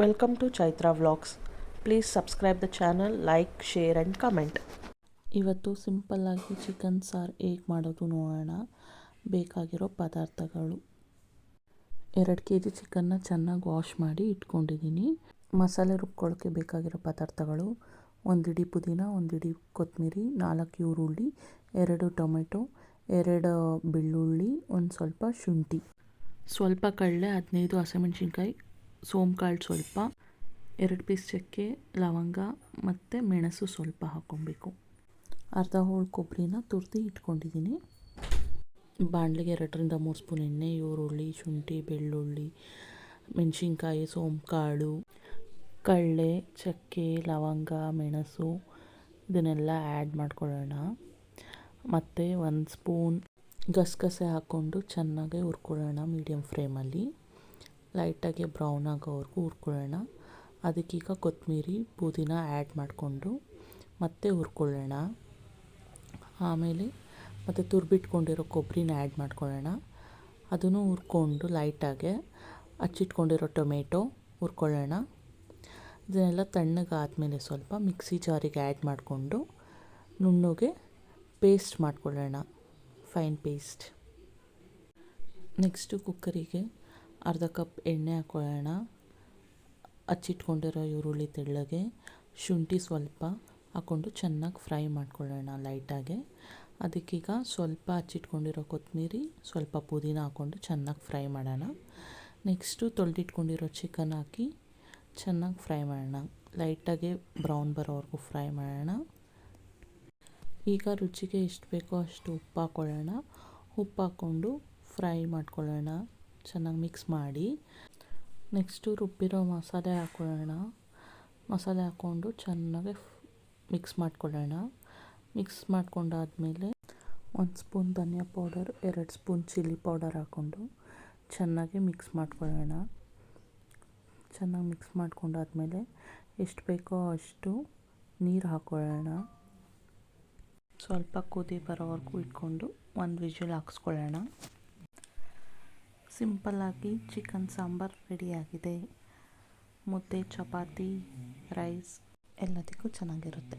Welcome to Chaitra Vlogs. Please subscribe the channel, like, share and comment. ಇವತ್ತು ಸಿಂಪಲ್ಲಾಗಿ chicken ಸಾರು ಹೇಗೆ ಮಾಡೋದು ನೋಡೋಣ. ಬೇಕಾಗಿರೋ ಪದಾರ್ಥಗಳು 2 kg ಚಿಕನ್ನ ಚೆನ್ನಾಗಿ ವಾಶ್ ಮಾಡಿ ಇಟ್ಕೊಂಡಿದ್ದೀನಿ. ಮಸಾಲೆ ರುಬ್ಕೊಳ್ಳೋಕ್ಕೆ ಬೇಕಾಗಿರೋ ಪದಾರ್ಥಗಳು 1 ಹಿಡಿ ಪುದೀನ, 1 ಹಿಡಿ ಕೊತ್ತಂಬರಿ, 4 ಈರುಳ್ಳಿ, 2 ಟೊಮೆಟೊ, 2 ಬೆಳ್ಳುಳ್ಳಿ, ಒಂದು ಸ್ವಲ್ಪ ಶುಂಠಿ, ಸ್ವಲ್ಪ ಕಡಲೆ, 15 ಹಸಿಮೆಣಸಿನ್ಕಾಯಿ, ಸೋಂಕಾಳು ಸ್ವಲ್ಪ, 2 ಪೀಸ್ ಚಕ್ಕೆ, ಲವಂಗ ಮತ್ತು ಮೆಣಸು ಸ್ವಲ್ಪ ಹಾಕ್ಕೊಬೇಕು. ಅರ್ಧ ಹೋಳು ಕೊಬ್ಬರಿನ ತುರಿದು ಇಟ್ಕೊಂಡಿದ್ದೀನಿ. ಬಾಣಲೆಗೆ 2ರಿಂದ 3 ಸ್ಪೂನ್ ಎಣ್ಣೆ, ಈರುಳ್ಳಿ, ಶುಂಠಿ, ಬೆಳ್ಳುಳ್ಳಿ, ಮೆಣಸಿನ್ಕಾಯಿ, ಸೋಂಕಾಳು, ಕಡಲೆ, ಚಕ್ಕೆ, ಲವಂಗ, ಮೆಣಸು ಇದನ್ನೆಲ್ಲ ಆ್ಯಡ್ ಮಾಡ್ಕೊಳ್ಳೋಣ. ಮತ್ತು 1 ಸ್ಪೂನ್ ಗಸಗಸೆ ಹಾಕ್ಕೊಂಡು ಚೆನ್ನಾಗಿ ಹುರ್ಕೊಳ್ಳೋಣ. ಮೀಡಿಯಮ್ ಫ್ಲೇಮಲ್ಲಿ ಲೈಟಾಗಿ ಬ್ರೌನ್ ಆಗೋವರೆಗೂ ಹುರ್ಕೊಳ್ಳೋಣ. ಅದಕ್ಕೀಗ ಕೊತ್ತಂಬರಿ, ಪುದೀನ ಆ್ಯಡ್ ಮಾಡಿಕೊಂಡು ಮತ್ತೆ ಹುರ್ಕೊಳ್ಳೋಣ. ಆಮೇಲೆ ಮತ್ತು ತುರಿಬಿಟ್ಕೊಂಡಿರೋ ಕೊಬ್ಬರಿನ ಆ್ಯಡ್ ಮಾಡ್ಕೊಳ್ಳೋಣ. ಅದನ್ನು ಹುರ್ಕೊಂಡು ಲೈಟಾಗೆ ಹಚ್ಚಿಟ್ಕೊಂಡಿರೋ ಟೊಮೆಟೊ ಹುರ್ಕೊಳ್ಳೋಣ. ಇದನ್ನೆಲ್ಲ ತಣ್ಣಗಾದಮೇಲೆ ಸ್ವಲ್ಪ ಮಿಕ್ಸಿ ಜಾರಿಗೆ ಆ್ಯಡ್ ಮಾಡಿಕೊಂಡು ನುಣ್ಣಗೆ ಪೇಸ್ಟ್ ಮಾಡ್ಕೊಳ್ಳೋಣ, ಫೈನ್ ಪೇಸ್ಟ್. ನೆಕ್ಸ್ಟು ಕುಕ್ಕರಿಗೆ ಅರ್ಧ ಕಪ್ ಎಣ್ಣೆ ಹಾಕ್ಕೊಳ್ಳೋಣ. ಹಚ್ಚಿಟ್ಕೊಂಡಿರೋ ಈರುಳ್ಳಿ ತೆಳ್ಳಗೆ, ಶುಂಠಿ ಸ್ವಲ್ಪ ಹಾಕ್ಕೊಂಡು ಚೆನ್ನಾಗಿ ಫ್ರೈ ಮಾಡ್ಕೊಳ್ಳೋಣ ಲೈಟಾಗೆ. ಅದಕ್ಕೀಗ ಸ್ವಲ್ಪ ಹಚ್ಚಿಟ್ಕೊಂಡಿರೋ ಕೊತ್ತಂಬರಿ, ಸ್ವಲ್ಪ ಪುದೀನ ಹಾಕ್ಕೊಂಡು ಚೆನ್ನಾಗಿ ಫ್ರೈ ಮಾಡೋಣ. ನೆಕ್ಸ್ಟು ತೊಳೆದಿಟ್ಕೊಂಡಿರೋ ಚಿಕನ್ ಹಾಕಿ ಚೆನ್ನಾಗಿ ಫ್ರೈ ಮಾಡೋಣ. ಲೈಟಾಗಿ ಬ್ರೌನ್ ಬರೋವರೆಗೂ ಫ್ರೈ ಮಾಡೋಣ. ಈಗ ರುಚಿಗೆ ಎಷ್ಟು ಬೇಕೋ ಅಷ್ಟು ಉಪ್ಪು ಹಾಕ್ಕೊಳ್ಳೋಣ. ಉಪ್ಪು ಹಾಕ್ಕೊಂಡು ಫ್ರೈ ಮಾಡ್ಕೊಳ್ಳೋಣ, ಚೆನ್ನಾಗಿ ಮಿಕ್ಸ್ ಮಾಡಿ. ನೆಕ್ಸ್ಟು ರುಬ್ಬಿರೋ ಮಸಾಲೆ ಹಾಕ್ಕೊಳ್ಳೋಣ. ಮಸಾಲೆ ಹಾಕ್ಕೊಂಡು ಚೆನ್ನಾಗಿ ಮಿಕ್ಸ್ ಮಾಡ್ಕೊಳ್ಳೋಣ. ಮಿಕ್ಸ್ ಮಾಡ್ಕೊಂಡಾದಮೇಲೆ 1 ಸ್ಪೂನ್ ಧನಿಯಾ ಪೌಡರ್, 2 ಸ್ಪೂನ್ ಚಿಲ್ಲಿ ಪೌಡರ್ ಹಾಕ್ಕೊಂಡು ಚೆನ್ನಾಗಿ ಮಿಕ್ಸ್ ಮಾಡ್ಕೊಳ್ಳೋಣ. ಚೆನ್ನಾಗಿ ಮಿಕ್ಸ್ ಮಾಡ್ಕೊಂಡಾದಮೇಲೆ ಎಷ್ಟು ಬೇಕೋ ಅಷ್ಟು ನೀರು ಹಾಕ್ಕೊಳ್ಳೋಣ. ಸ್ವಲ್ಪ ಕುದಿ ಬರೋವರೆಗೂ ಇಟ್ಕೊಂಡು 1 ವಿಷಲ್ ಹಾಕ್ಸ್ಕೊಳ್ಳೋಣ. ಸಿಂಪಲ್ಲಾಗಿ ಚಿಕನ್ ಸಾಂಬಾರು ರೆಡಿಯಾಗಿದೆ. ಮುದ್ದೆ, ಚಪಾತಿ, ರೈಸ್ ಎಲ್ಲದಕ್ಕೂ ಚೆನ್ನಾಗಿರುತ್ತೆ.